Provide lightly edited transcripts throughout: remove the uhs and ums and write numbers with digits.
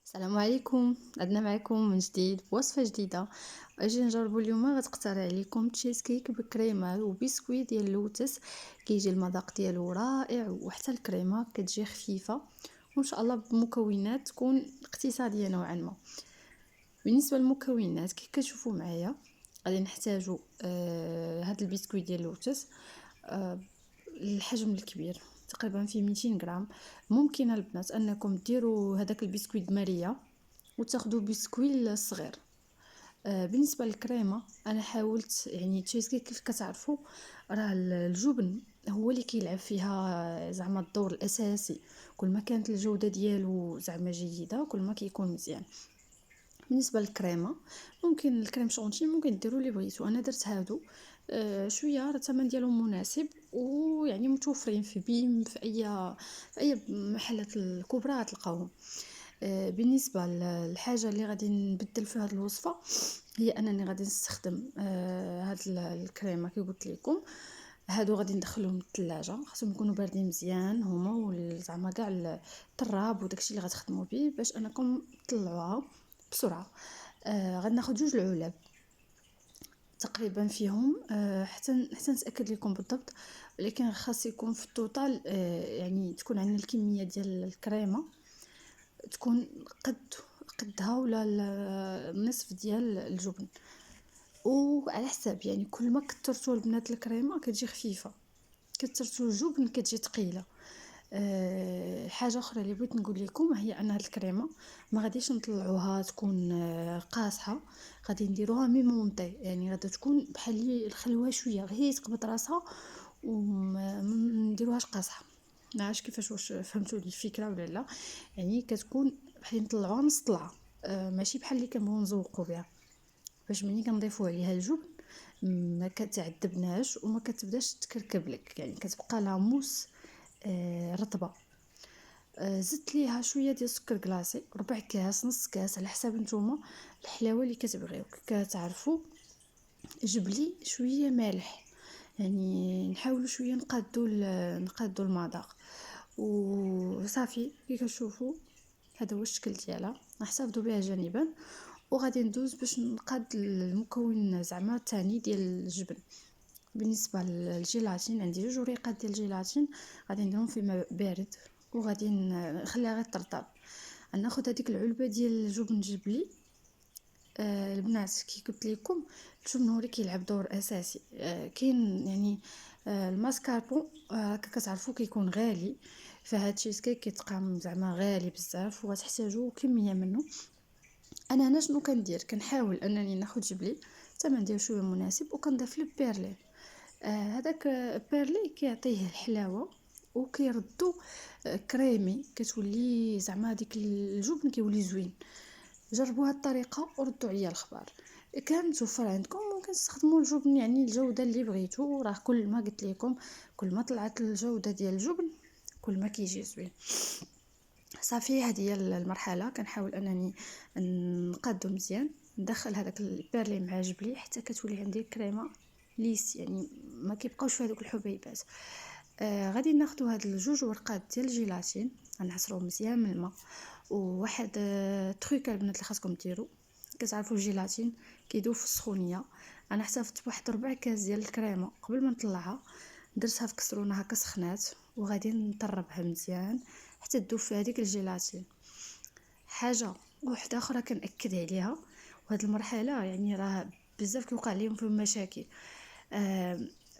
السلام عليكم، عدنا معكم من جديد بوصفة جديدة. اجي نجربوا اليوم. غتقترح عليكم تشيز كيك بكريمه وبسكويت ديال اللوتس. كيجي المذاق ديالو رائع، وحتى الكريمه كتجي خفيفه، وان شاء الله بمكونات تكون اقتصاديه نوعا ما. بالنسبه للمكونات كيف كتشوفوا معايا، غادي نحتاجوا هاد البسكويت ديال اللوتس. آه الحجم الكبير تقريبا فيه 200 غرام. ممكن البنات انكم ديروا هذاك البسكويت بماريا وتاخدوا بسكويل الصغير. بالنسبه للكريمه انا حاولت، يعني تشيز كيك كيف كتعرفوا راه الجبن هو اللي كيلعب فيها زعما الدور الاساسي. كل ما كانت الجوده ديالو زعما جيده كل ما كيكون مزيان. بالنسبه للكريمه ممكن الكريم شونتي ممكن ديروا اللي بغيتو، انا درت هادو. شويه راه الثمن ديالهم مناسب، ويعني متوفرين في بيم في اي محلات الكبرى تلقاوهم. بالنسبه للحاجه اللي غادي نبدل في هذه الوصفه، هي انني غادي نستخدم هاد الكريمه كي قلت لكم. هادو غادي ندخلهم للثلاجه، خاصهم يكونوا باردين مزيان هما، زعما كاع التراب وداكشي اللي غتخدموا به باش انكم تطلعوها بسرعه. غادي ناخذ 2 العلب تقريبا فيهم، حتى نتاكد لكم بالضبط، ولكن خاص يكون في التوتال، يعني تكون عندنا الكميه ديال الكريمه تكون قدها ولا النصف ديال الجبن. وعلى حساب، يعني كل ما كثرتوا البنات الكريمه كتجي خفيفه، كثرتوا الجبن كتجي ثقيله. حاجه اخرى اللي بغيت نقول لكم هي ان هاد الكريمه ما غاديش نطلعوها تكون قاصحه، غادي نديروها ميمونطي، يعني غادي تكون بحال الخلوه شويه غير تقبض راسها، وما نديروهاش قاصحه. ما عرفتش كيفاش، واش فهمتوا لي الفكره ولا لا؟ يعني كتكون بحال نطلعوها نص طلعه، ماشي بحال اللي كنبغيو نزوقوا بها، باش ملي كنضيفوا عليها الجبن ما كتعذبناش وما كتبداش تكركب لك، يعني كتبقى لها موس رطبه. زدت ليها شويه ديال السكر كلاصي، ربع كاس نص كاس على حساب نتوما الحلاوه اللي كتبغيو. كتعرفوا جبلي شويه مالح، يعني نحاولوا شويه نقادوا المذاق وصافي. كي كتشوفوا هذا هو الشكل ديالها، نحتفظوا بها جانبا. وغادي ندوز باش نقاد المكون زعما الثاني ديال الجبن. بالنسبه للجيلاتين عندي 2 وريقات ديال الجيلاتين، غادي نديرهم في ماء بارد وغادي نخليها غير ترطب. ناخذ هذيك العلبه ديال الجبن الجبلي. البنات كي قلت لكم الجبن هو اللي كيلعب دور اساسي. كاين يعني الماسكاربون، كتعرفوا كيكون غالي، فهاد الشيز كيك كيتقام زعما غالي بزاف وغتحتاجوا كميه منه. انا هنا شنو كندير، كنحاول انني ناخذ جبلي الثمن ديالو شويه مناسب، وكنضيف له بيرلي. هذاك بيرلي كيعطيه الحلاوه وكيردو كريمي، كتولي زعما ديك الجبن كيولي زوين. جربوا هاد الطريقه وردوا عليا الخبر. كان متوفر عندكم ممكن تستخدموا الجبن، يعني الجوده اللي بغيتو، راه كل ما قلت لكم كل ما طلعت الجوده ديال الجبن كل ما كيجي زوين. صافي هذه هي المرحله، كنحاول انني نقادو مزيان، ندخل هذاك البيرلي مع جبلي حتى كتولي عندي كريمه ليس، يعني ما كيبقاوش فيها دوك الحبيبات. غادي ناخذوا هاد 2 ورقات ديال الجيلاتين، غنعصروهم مزيان من الماء. وواحد تريك البنات اللي خاصكم ديروا، كتعرفوا الجيلاتين كيدوب في السخونيه. انا احتفظت بواحد ربع كاس ديال الكريمه قبل ما نطلعها، درتها في كسرونه هكا سخنات، وغادي نطربها مزيان حتى تذوب في هذيك الجيلاتين. حاجه وحده اخرى كنأكد عليها، وهاد المرحله يعني راه بزاف كيوقع لهم في مشاكل.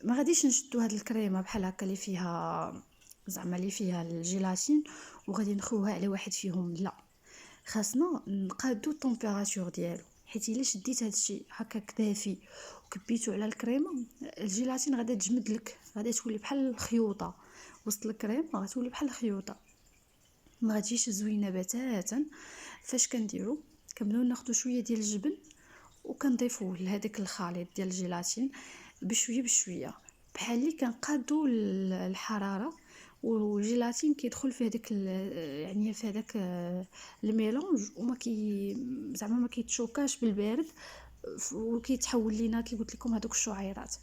ما غاديش نشدو هاد الكريمه بحال هكا اللي فيها زعما اللي فيها الجيلاتين وغادي نخويوها على واحد فيهم، لا، خاصنا نقادو الطومبيراتور ديالو، حيت الا شديت هادشي هكاك دافي وكبيتو على الكريمه، الجيلاتين غادا تجمد لك، غادا تولي بحال الخيوطه وسط الكريمه، غتولي بحال الخيوطه، ما غاتجيش زوينه بتاتا. فاش كنديرو، كنبداو ناخدو شويه ديال الجبن وكنضيفوه لهداك الخليط ديال الجيلاتين بشويه بشويه، بحال اللي كنقادو الحراره، والجيلاتين كيدخل في هذاك يعني في هذاك الميلونج، وما كي زعما ما كيتشوكاش بالبارد، وكيتحول لينا كي قلت لكم هذوك الشعيرات.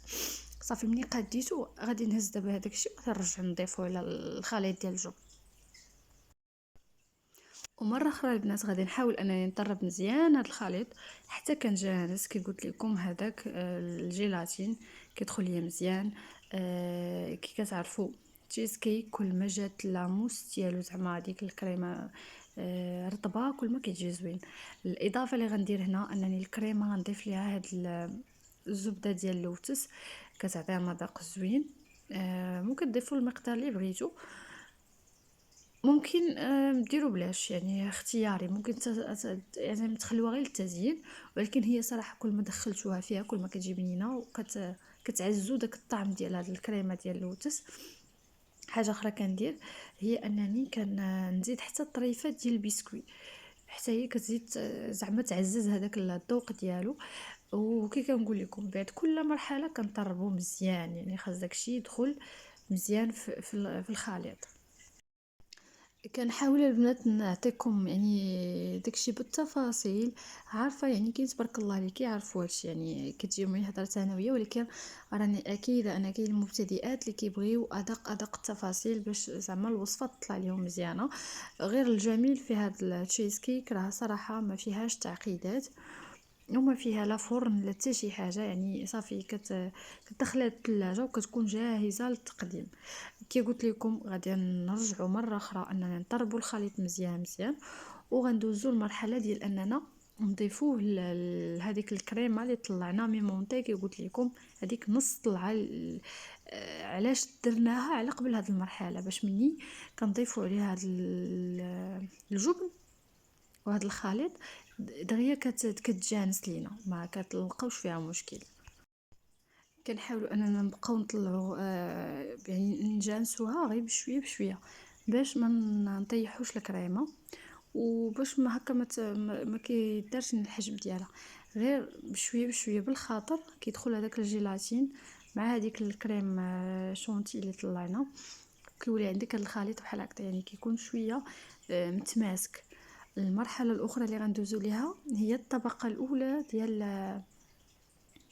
صافي ملي قاديتو غادي نهز دابا هذاك الشيء ونرجع نضيفو على الخليط ديال الجبن. ومره اخرى البنات غادي نحاول انني نطرب مزيان هذا الخليط حتى كنجهز كي قلت لكم هذاك الجيلاتين كيدخل ليا مزيان. كي كتعرفوا تشيز كيك كل ما جات لاموس ديالو زعما هذيك الكريمه رطبه كل ما كيجي زوين. الاضافه اللي غندير هنا انني الكريمه غنضيف ليها هاد الزبده ديال اللوتس كتعطيها مذاق زوين. ممكن تضيفوا المقدار اللي بغيتو، ممكن ديروا بلاش يعني اختياري، ممكن يعني تخلوها غير للتزيين، ولكن هي صراحه كل ما دخلتوها فيها كل ما كتجي بنينه كتعززوا داك الطعم ديال هاد الكريمه ديال اللوتس. حاجه اخرى كندير هي انني نزيد حتى الطريفات ديال البسكوي حتى هي كتزيد زعما تعزز هذاك الذوق ديالو. وكي كنقول لكم بعد كل مرحله كنطربو مزيان، يعني خاص داكشي يدخل مزيان في الخليط. كنحاول البنات نعطيكم يعني داكشي بالتفاصيل، عارفه يعني كاين تبارك الله عليك يعرفوا هادشي، يعني كتجيو من هضره ثانويه، ولكن راني اكيده انا كاين المبتدئات اللي كيبغيو ادق التفاصيل باش زعما الوصفه تطلع لهم مزيانه. غير الجميل في هاد التشيز كيك راه صراحه ما فيهاش تعقيدات، وما فيها لا فرن لا حتى شي حاجه، يعني صافي كتدخلها للثلاجه وكتكون جاهزه للتقديم. كي قلت لكم غادي نرجعوا مره اخرى اننا نطربوا الخليط مزيان مزيان، وغندوزوا المرحله ديال اننا نضيفوه لهذيك الكريمه اللي طلعنا مي مونتي. كي قلت لكم هذيك نص طلعه علاش درناها على قبل هذه المرحله باش مني كنضيفوا عليها هذا الجبن وهذا الخليط دغيا كتجانس لينا ما كتلقاوش فيها مشكل. كنحاولوا اننا نبقاو نطلعوا يعني نجانسوها غير بشويه بشويه باش ما نطيحوش الكريمه، وباش ما هكا ما كيدارش الحجم ديالها، غير بشويه بشويه بالخاطر كيدخل هذاك الجيلاتين مع هذيك الكريم شونتي اللي طلعنا، كيولي عندك هذا الخليط بحال هكا يعني كيكون شويه متماسك. المرحله الاخرى اللي غندوزو ليها هي الطبقه الاولى ديال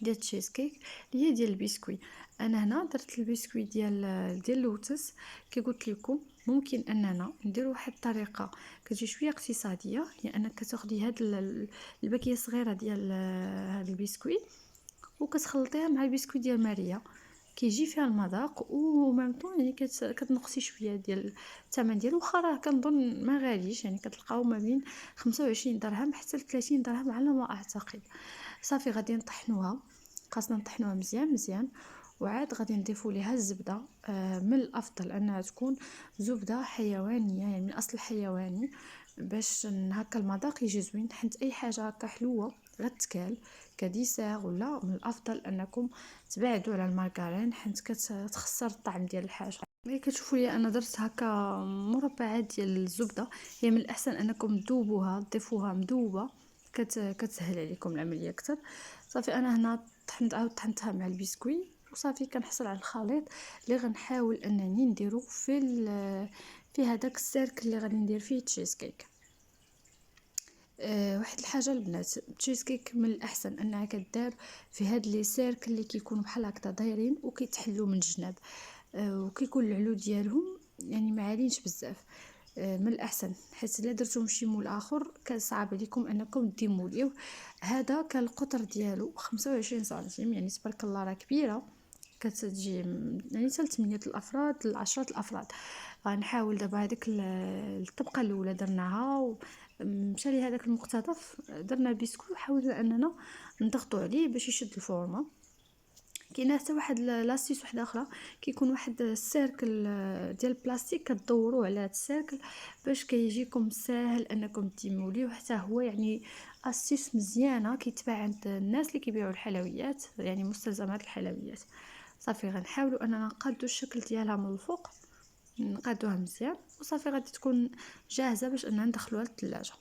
التشيز كيك اللي هي ديال البسكوي. انا هنا درت البسكوي ديال اللوتس. كي قلت لكم ممكن اننا نديروا واحد الطريقه كتجي شويه اقتصاديه، هي انك كتاخدي هاد الباكيه الصغيره ديال هاد البسكوي وكتخلطيها مع البسكوي ديال ماريا، كيجي فيها المذاق وميم طون يعني كتنقصي شويه ديال الثمن ديالو، واخا راه كنظن ما غاليش، يعني كتلقاو ما بين 25 درهم حتى ل 30 درهم على ما اعتقد. صافي غادي نطحنوها، خاصنا نطحنوها مزيان مزيان، وعاد غادي نضيفوا ليها الزبده. من الافضل انها تكون زبده حيوانيه يعني من اصل حيواني باش هكا المذاق يجي زوين، حيت اي حاجه هكا حلوه غتكال كديسير ولا من الافضل انكم تبعدوا على المارغرين حيت كتخسر الطعم ديال الحاجه. ملي كتشوفوا لي انا درت هكا مربعات ديال الزبده، هي من الاحسن انكم تذوبوها تضيفوها مذوبه، كتسهل عليكم العمليه اكثر. صافي انا هنا طحنتها مع البسكوي وصافي كنحصل على الخليط اللي غنحاول انني نديرو في هذاك السيركل اللي غادي ندير فيه تشيز كيك. واحد الحاجه البنات، التشيز كيك من الاحسن انها كدار في هاد لي سيركل اللي كيكونوا بحال هكذا دايرين وكيتحلوا من الجناب. وكيكون العلو ديالهم يعني ما عالينش بزاف. من الاحسن حيت الا درتوهم شي مول اخر كصعب عليكم انكم ديموليوه. هذا كان القطر ديالو 25 سنتيم، يعني تبارك الله راه كبيره، كتجي يعني حتى 8 الافراد ل 10 الافراد. غنحاول دابا هذيك الطبقه الاولى درناها مشى لي هذاك المقتطف، درنا بسكوي وحاولنا اننا نضغطوا عليه باش يشد الفورمه. كاينه حتى واحد لاستيس واحده اخرى، كيكون واحد السيركل ديال البلاستيك كدوروه على هذا السيركل باش كيجيكم ساهل انكم تيموليو حتى هو، يعني استيس مزيانه كيتباع عند الناس اللي كيبيعوا الحلويات يعني مستلزمات الحلويات. صافي غنحاولوا اننا نقادو الشكل ديالها من الفوق، نقادوها مزيان وصافي غادي تكون جاهزه باش اننا ندخلوها للثلاجه.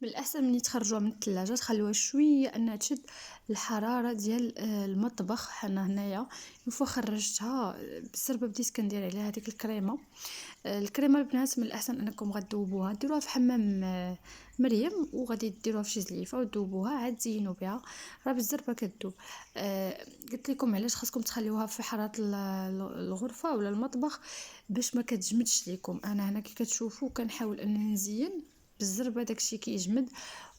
من الأحسن ملي تخرجوها من الثلاجة تخلوها شوية أنها تشد الحرارة ديال المطبخ. حنا هنايا فوا خرجتها بالزربة بديت كندير عليها هذيك الكريمة. الكريمة البنات من الأحسن أنكم غدوبوها ديروها في حمام مريم، وغادي ديروها في شي زليفة وتذوبوها عاد تزينوا بها، راه بالزربة كتذوب. قلت لكم علاش خاصكم تخليوها في حرارة الغرفة ولا المطبخ باش ما كتجمدش ليكم. انا هنا كي كتشوفوا كنحاول انني نزين بالزربة داكشي كيجمد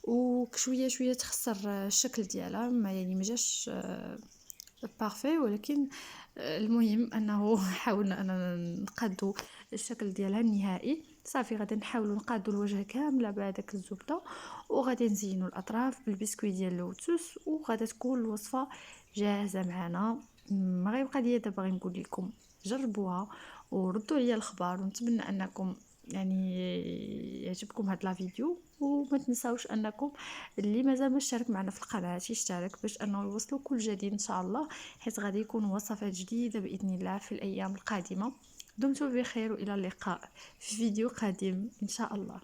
وشويه شويه تخسر الشكل ديالها، ما يعني مجاش بارفي، ولكن المهم انه حاولنا اننا نقادو الشكل ديالها النهائي. صافي غادي نحاولوا نقادو الوجه كامله بهذاك الزبده، وغادي نزينوا الاطراف بالبسكويت ديال اللوتس، وغادي تكون الوصفه جاهزه معنا. ما غيبقى ليا دابا غير نقول لكم جربوها وردوا لي الخبر، ونتمنى انكم يعني يعجبكم هاد لا فيديو. وما تنساوش انكم اللي مازال ما اشترك معنا في القناه يشترك باش انه يوصلوا كل جديد ان شاء الله، حيث غادي يكون وصفات جديده باذن الله في الايام القادمه. دمتم بخير والى اللقاء في فيديو قادم ان شاء الله.